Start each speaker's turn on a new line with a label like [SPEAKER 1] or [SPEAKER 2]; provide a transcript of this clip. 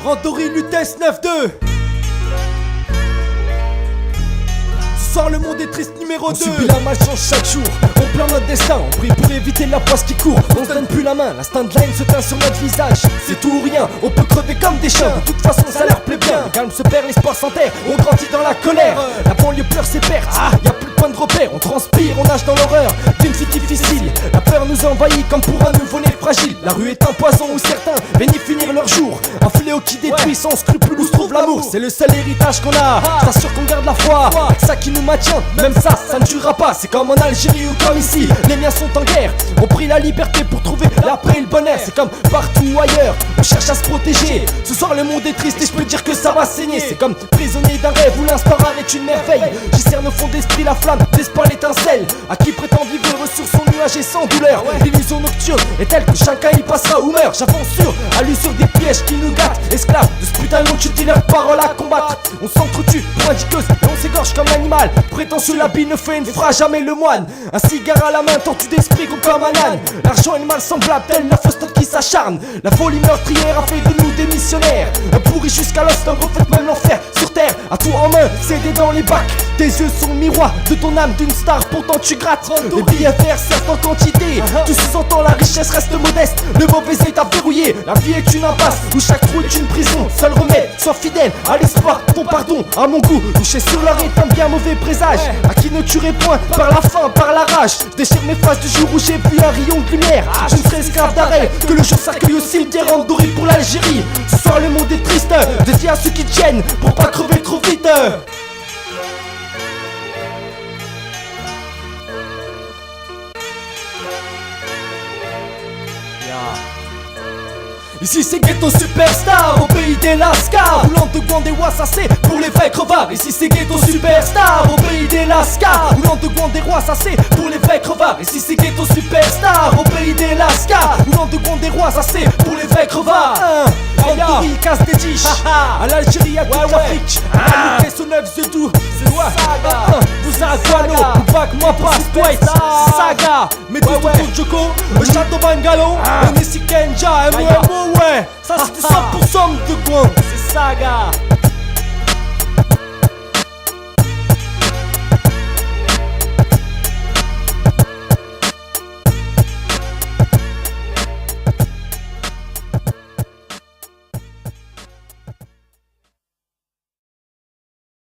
[SPEAKER 1] Randori Lutèce 9-2. Ce soir le monde est triste numéro 2. On subit la malchance chaque jour, on pleure notre destin, on prie pour éviter la poisse qui court. On se donne plus la main, l'instinct de la haine se teint sur notre visage. C'est tout ou rien, on peut crever comme des chiens. De toute façon ça leur plaît bien. Le calme se perd, l'espoir s'enterre, on grandit dans la colère. La banlieue pleure ses pertes, y a plus de point de repère. On transpire, on nage dans l'horreur d'une vie difficile. La peur nous envahit comme pour un nouveau-né fragile. La rue est un poison où certains bénissent finir leur jour. Un fléau qui détruit sans scrupule où se trouve l'amour. C'est le seul héritage qu'on a, j't'assure qu'on garde la foi. Ça qui nous maintient, même ça ne durera pas. C'est comme en Algérie ou comme ici, les miens sont en guerre. On prie la liberté pour trouver l'après et le bonheur. C'est comme partout ailleurs, on cherche à se protéger. Ce soir le monde est triste et je peux dire que ça va saigner. C'est comme prisonnier d'un rêve où l'instant rare est une merveille. J'y cerne au fond d'esprit la flamme, l'espoir l'étincelle. À qui prétend vivre sur son nuage et sans douleur. L'illusion nocturne est telle que chacun y passera ou meurt. J'avance à l'usure des pièges qui nous gâtent. Esclaves de ce putain de monde, tu dis leurs paroles à combattre. On s'entretue pour indiqueuse et on s'égorge comme l'animal. Prétentieux l'habit ne fait ne fera jamais le moine. Un cigare à la main, tortue d'esprit comme un âne. L'argent est le mal semblable, tel la fausse qui s'acharne. La folie meurtrière a fait de nous des missionnaires. Un pourri jusqu'à l'os, un reflète même l'enfer sur terre. À tout en main, cédé dans les bacs. Tes yeux sont le miroir de ton âme d'une star, pourtant tu grattes. Les billets verts certes en quantité. Tu sous-entends la richesse reste modeste. Le mauvais est à verrouiller. La vie est une impasse où chaque trou est une prison. Seul remède, sois fidèle à l'espoir. Ton pardon, à mon goût, touché sur leur est un bien mauvais présage. À qui ne tuerai point par la faim, par la rage. Je déchire mes faces du jour où j'ai vu un rayon de lumière. Je ne serai esclave d'arrêt que le jour s'accueille au cimetière endoré pour l'Algérie. Ce soir le monde est triste, dédié à ceux qui tiennent pour pas crever trop vite. Ici c'est Ghetto Superstar, au pays des Lascars. Roulant de Guan des Wassacés pour les vrais crevards. Ici c'est Ghetto Superstar, au pays des Lascars. Roulant de Guan des Wassacés pour les vrais crevards. Ici c'est Ghetto Superstar, au pays des Lascars. Roulant de Guan des Wassacés pour les vrais crevards. Randori casse des tiges, à l'Algérie, à toute l'Afrique. À Lutèce au 9 The Do, c'est Saga. Vous Guano, Back moi pas Dwight, Saga. Mais tout autour Joko, le château Bungalow. On est si Kenja, MOMO, ouais. Ça c'est 100% de Guan, c'est Saga.